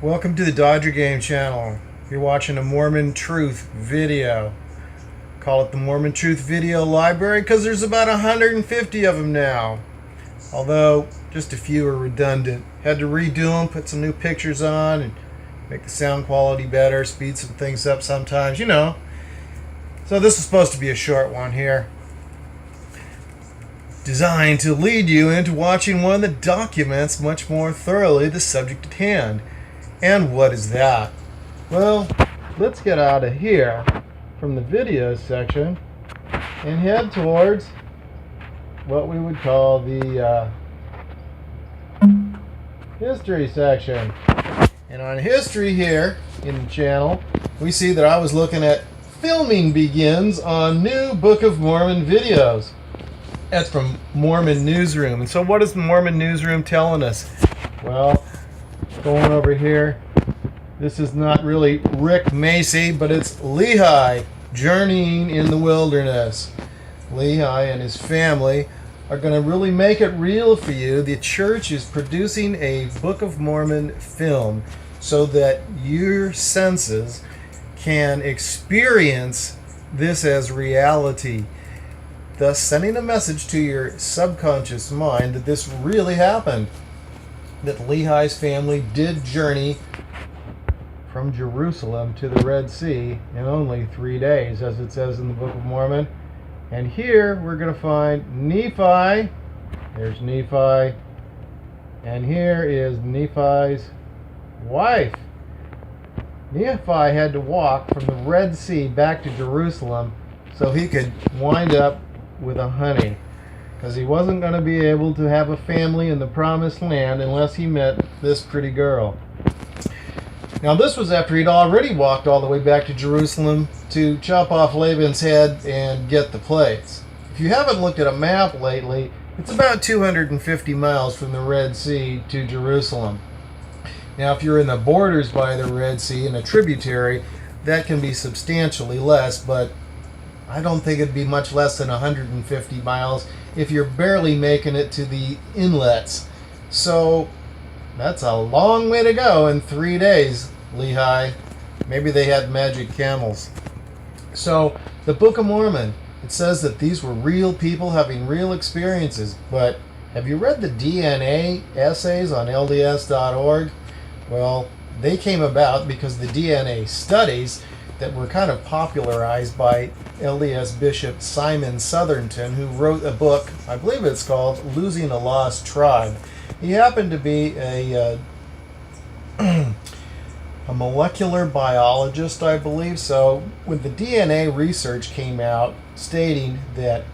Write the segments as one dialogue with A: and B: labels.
A: Welcome to the Dodger Game channel. You're watching a Mormon Truth video. Call it the Mormon Truth Video Library because there's about 150 of them now. Although, just a few are redundant. Had to redo them, put some new pictures on, and make the sound quality better, speed some things up sometimes, you know. So this is supposed to be a short one here. Designed to lead you into watching one that documents much more thoroughly the subject at hand. And what is that? Well, let's get out of here from the video section and head towards what we would call the history section. And on history here in the channel, we see that I was looking at filming begins on new Book of Mormon videos. That's from Mormon Newsroom. And so what is the Mormon Newsroom telling us? Well, going over here, this is not really Rick Macy, but it's Lehi journeying in the wilderness. Lehi and his family are going to really make it real for you. The church is producing a Book of Mormon film so that your senses can experience this as reality, thus sending a message to your subconscious mind that this really happened, that Lehi's family did journey from Jerusalem to the Red Sea in only 3 days, as it says in the Book of Mormon. And here we're going to find Nephi. There's Nephi. And here is Nephi's wife. Nephi had to walk from the Red Sea back to Jerusalem so he could wind up with a honey, because he wasn't going to be able to have a family in the promised land unless he met this pretty girl. Now this was after he'd already walked all the way back to Jerusalem to chop off Laban's head and get the plates. If you haven't looked at a map lately, it's about 250 miles from the Red Sea to Jerusalem. Now if you're in the borders by the Red Sea in a tributary, that can be substantially less, but I don't think it'd be much less than 150 miles if you're barely making it to the inlets. So that's a long way to go in 3 days, Lehi. Maybe they had magic camels. So the Book of Mormon, it says that these were real people having real experiences. But have you read the DNA essays on LDS.org? Well, they came about because the DNA studies that were kind of popularized by LDS Bishop Simon Southernton, who wrote a book, I believe it's called Losing a Lost Tribe. He happened to be a molecular biologist, I believe. So when the DNA research came out stating that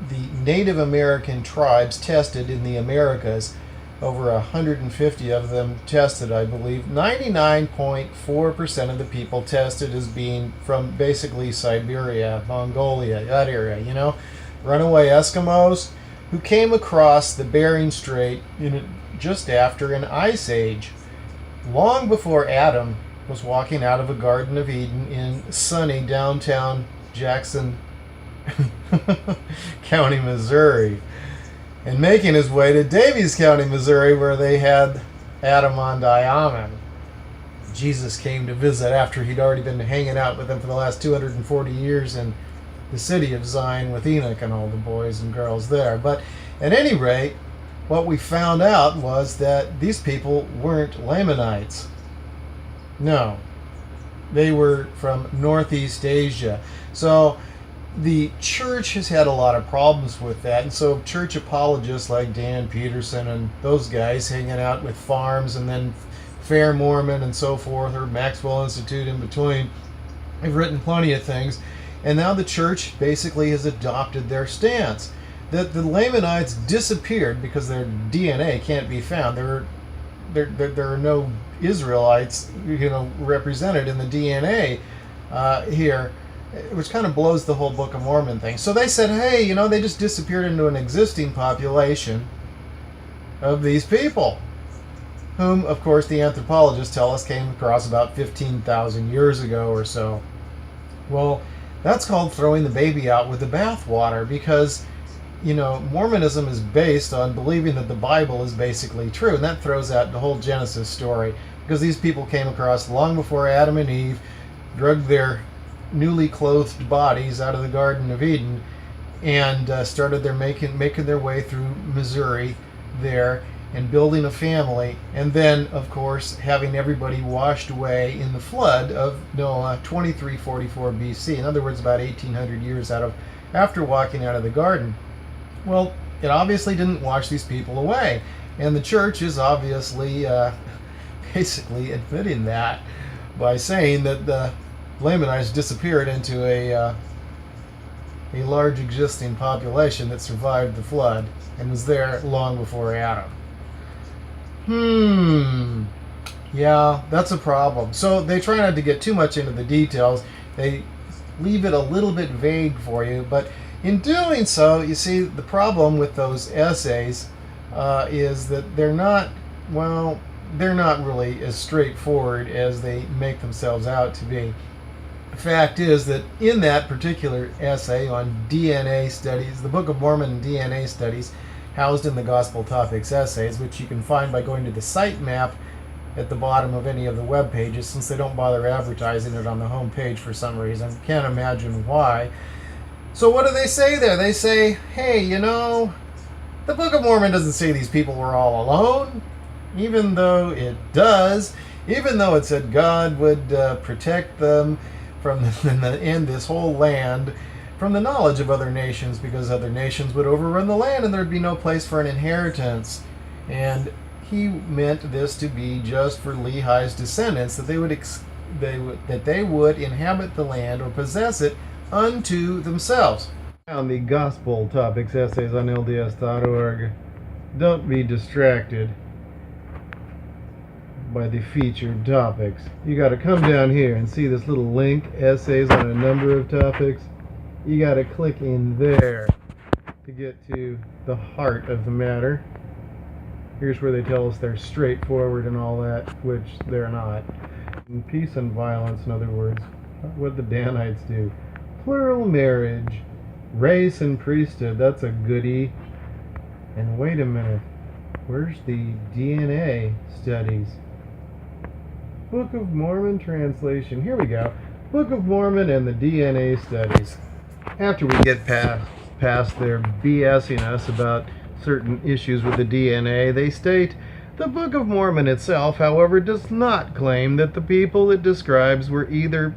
A: the Native American tribes tested in the Americas, over 150 of them tested, I believe, 99.4% of the people tested as being from basically Siberia, Mongolia, that area, you know, runaway Eskimos who came across the Bering Strait just after an ice age, long before Adam was walking out of a Garden of Eden in sunny downtown Jackson County, Missouri, and making his way to Davies County, Missouri, where they had Adam on Diamond. Jesus came to visit after he'd already been hanging out with them for the last 240 years in the city of Zion with Enoch and all the boys and girls there. But at any rate, what we found out was that these people weren't Lamanites. No, they were from Northeast Asia. So the church has had a lot of problems with that, and so church apologists like Dan Peterson and those guys hanging out with farms and then Fair Mormon and so forth, or Maxwell Institute in between, have written plenty of things, and now the church basically has adopted their stance that the Lamanites disappeared because their DNA can't be found. There are no Israelites, you know, represented in the DNA here, which kind of blows the whole Book of Mormon thing. So they said, hey, you know, they just disappeared into an existing population of these people, whom, of course, the anthropologists tell us came across about 15,000 years ago or so. Well, that's called throwing the baby out with the bathwater, because Mormonism is based on believing that the Bible is basically true, and that throws out the whole Genesis story, because these people came across long before Adam and Eve drugged their newly clothed bodies out of the Garden of Eden and started making their way through Missouri there and building a family, and then, of course, having everybody washed away in the flood of Noah, 2344 BC. In other words, about 1800 years after walking out of the garden. Well, it obviously didn't wash these people away, and the church is obviously basically admitting that by saying that the Lamanites disappeared into a large existing population that survived the flood and was there long before Adam. Yeah, that's a problem. So they try not to get too much into the details. They leave it a little bit vague for you, but in doing so, you see, the problem with those essays is that they're not really as straightforward as they make themselves out to be. The fact is that in that particular essay on DNA studies, the Book of Mormon DNA studies, housed in the Gospel Topics essays, which you can find by going to the site map at the bottom of any of the web pages, since they don't bother advertising it on the home page for some reason. Can't imagine why. So what do they say there? They say, hey, the Book of Mormon doesn't say these people were all alone, even though it does, even though it said God would protect them from and this whole land from the knowledge of other nations, because other nations would overrun the land and there'd be no place for an inheritance. And he meant this to be just for Lehi's descendants, that they would inhabit the land or possess it unto themselves. On the Gospel Topics essays on LDS.org, don't be distracted by the featured topics. You got to come down here and see this little link, essays on a number of topics. You got to click in there to get to the heart of the matter. Here's where they tell us they're straightforward and all that, which they're not. And peace and violence, in other words, what the Danites do. Plural marriage, race and priesthood, that's a goodie. And wait a minute, where's the DNA studies? Book of Mormon translation, here we go. Book of Mormon and the DNA studies. After we get past their BSing us about certain issues with the DNA, they state, the Book of Mormon itself, however, does not claim that the people it describes were either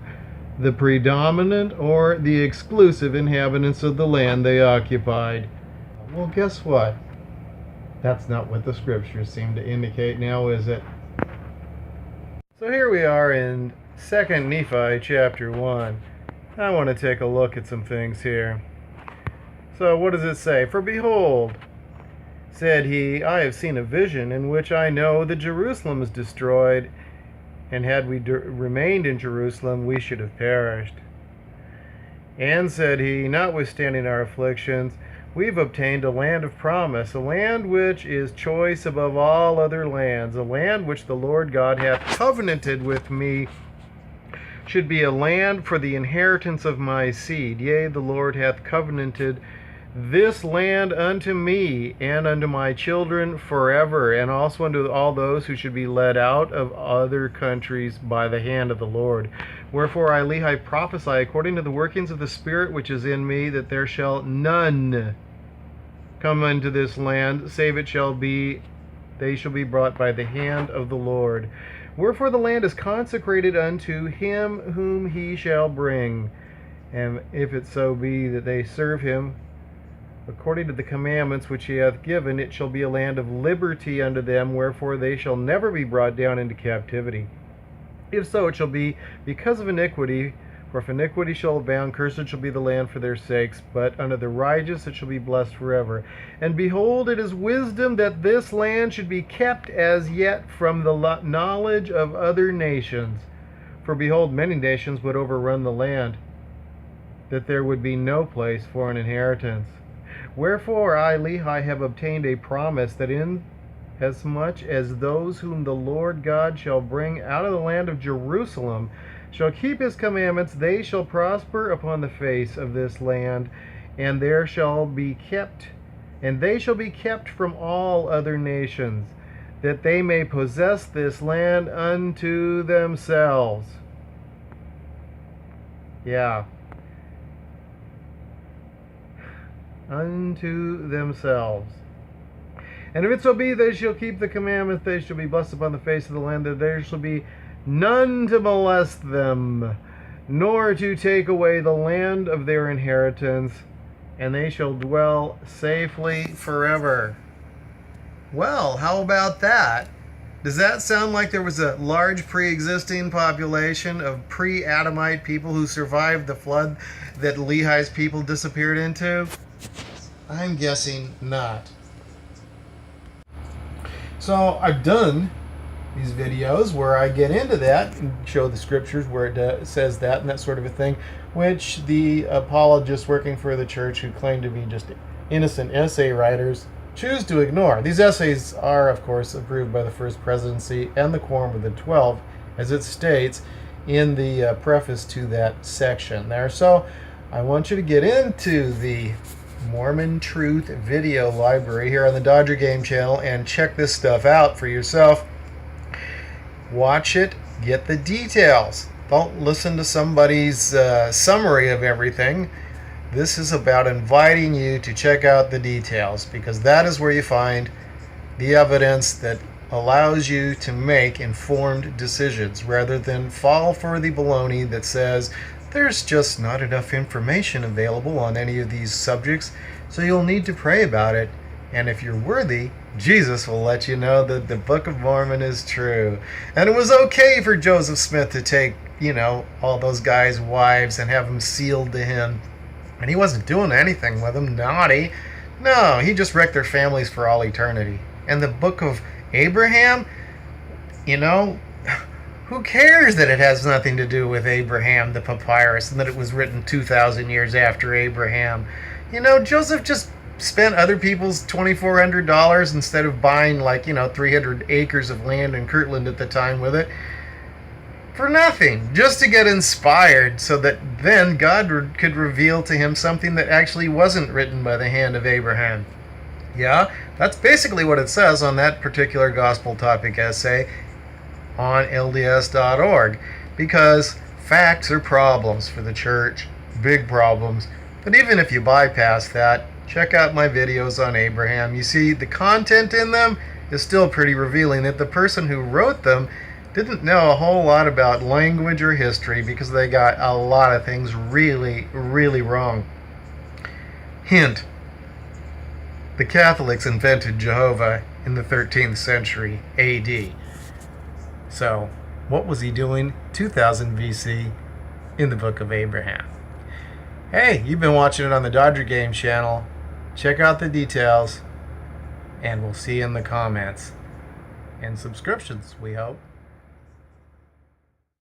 A: the predominant or the exclusive inhabitants of the land they occupied. Well, guess what? That's not what the scriptures seem to indicate now, is it? So here we are in 2 Nephi chapter 1. I want to take a look at some things here. So what does it say? For behold, said he, I have seen a vision in which I know that Jerusalem is destroyed, and had we remained in Jerusalem, we should have perished. And said he, notwithstanding our afflictions, we've obtained a land of promise, a land which is choice above all other lands, a land which the Lord God hath covenanted with me, should be a land for the inheritance of my seed. Yea, the Lord hath covenanted this land unto me and unto my children forever, and also unto all those who should be led out of other countries by the hand of the Lord. Wherefore I, Lehi, prophesy according to the workings of the Spirit which is in me, that there shall none come unto this land, save they shall be brought by the hand of the Lord. Wherefore the land is consecrated unto him whom he shall bring, and if it so be that they serve him according to the commandments which he hath given, it shall be a land of liberty unto them, wherefore they shall never be brought down into captivity. If so, it shall be because of iniquity, for if iniquity shall abound, cursed shall be the land for their sakes, but unto the righteous it shall be blessed forever. And behold, it is wisdom that this land should be kept as yet from the knowledge of other nations. For behold, many nations would overrun the land, that there would be no place for an inheritance. Wherefore I, Lehi, have obtained a promise, that in as much as those whom the Lord God shall bring out of the land of Jerusalem shall keep his commandments, they shall prosper upon the face of this land, and there shall be kept and they shall be kept from all other nations, that they may possess this land unto themselves. Yeah. Unto themselves. And if it so be they shall keep the commandments, they shall be blessed upon the face of the land, that there shall be none to molest them, nor to take away the land of their inheritance, and they shall dwell safely forever. Well, how about that? Does that sound like there was a large pre-existing population of pre-Adamite people who survived the flood that Lehi's people disappeared into? I'm guessing not. So I've done these videos where I get into that and show the scriptures where it says that and that sort of a thing, which the apologists working for the church who claim to be just innocent essay writers choose to ignore. These essays are, of course, approved by the First Presidency and the Quorum of the 12, as it states in the preface to that section there. So I want you to get into the Mormon Truth video library here on the Dodger Game channel and check this stuff out for yourself. Watch it, get the details. Don't listen to somebody's summary of everything. This is about inviting you to check out the details, because that is where you find the evidence that allows you to make informed decisions rather than fall for the baloney that says there's just not enough information available on any of these subjects, so you'll need to pray about it. And if you're worthy, Jesus will let you know that the Book of Mormon is true. And it was okay for Joseph Smith to take, all those guys' wives and have them sealed to him. And he wasn't doing anything with them, naughty. No, he just wrecked their families for all eternity. And the Book of Abraham, who cares that it has nothing to do with Abraham, the papyrus, and that it was written 2,000 years after Abraham? Joseph just spent other people's $2,400 instead of buying 300 acres of land in Kirtland at the time with it. For nothing, just to get inspired so that then God could reveal to him something that actually wasn't written by the hand of Abraham. Yeah, that's basically what it says on that particular gospel topic essay on LDS.org, because facts are problems for the church, big problems. But even if you bypass that, check out my videos on Abraham. You see, the content in them is still pretty revealing that the person who wrote them didn't know a whole lot about language or history, because they got a lot of things really, really wrong. Hint: the Catholics invented Jehovah in the 13th century AD. So, what was he doing 2000 BC in the Book of Abraham? Hey, you've been watching it on the Dodger Game channel. Check out the details, and we'll see you in the comments and subscriptions, we hope.